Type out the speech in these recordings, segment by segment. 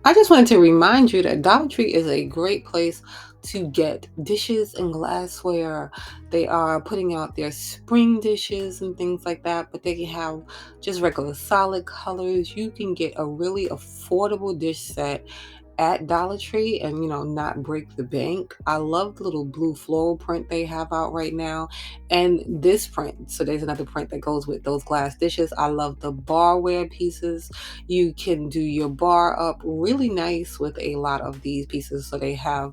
I just wanted to remind you that Dollar Tree is a great place to get dishes and glassware. They are putting out their spring dishes and things like that, but they have just regular solid colors. You can get a really affordable dish set at Dollar Tree and not break the bank. I love the little blue floral print they have out right now and this print. So there's another print that goes with those glass dishes. I love the barware pieces. You can do your bar up really nice with a lot of these pieces. So they have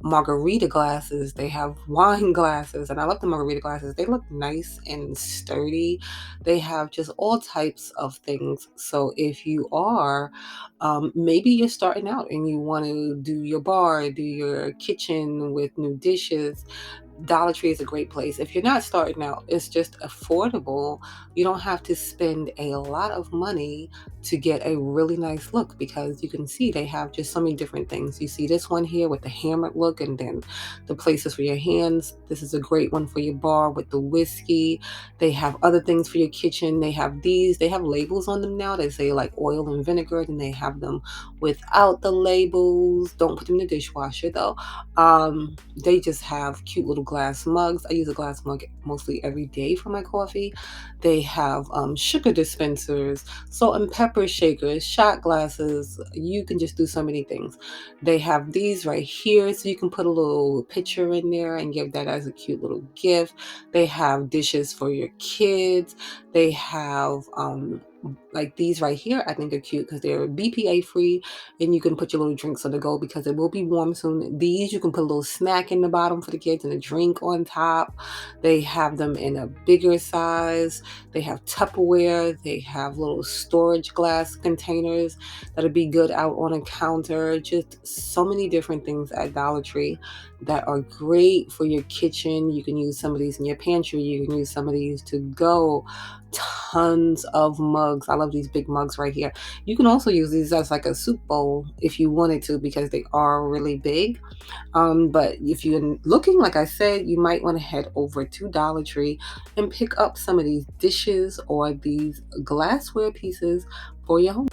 margarita glasses, they have wine glasses, and I love the margarita glasses. They look nice and sturdy. They have just all types of things. So if you are maybe you're starting out and you want to do your bar, do your kitchen with new dishes. Dollar Tree is a great place. If you're not starting out, it's just affordable. You don't have to spend a lot of money to get a really nice look because you can see they have just so many different things. You see this one here with the hammered look and then the places for your hands. This is a great one for your bar with the whiskey. They have other things for your kitchen. They have these. They have labels on them now. They say like oil and vinegar, and they have them without the labels. Don't put them in the dishwasher though. They just have cute little glass mugs. I use a glass mug mostly every day for my coffee. They have sugar dispensers, salt and pepper shakers, shot glasses. You can just do so many things. They have these right here, so you can put a little picture in there and give that as a cute little gift. They have dishes for your kids. They have like these right here. I think are cute because they're BPA free and you can put your little drinks on the go because it will be warm soon. These you can put a little snack in the bottom for the kids and a drink on top. They have them in a bigger size. They have Tupperware. They have little storage glass containers that'll be good out on a counter. Just so many different things at Dollar Tree that are great for your kitchen. You can use some of these in your pantry. You can use some of these to go. Tons of mugs. I love these big mugs right here. You can also use these as like a soup bowl if you wanted to because they are really big. But if you're looking, like I said, you might want to head over to Dollar Tree and pick up some of these dishes or these glassware pieces for your home.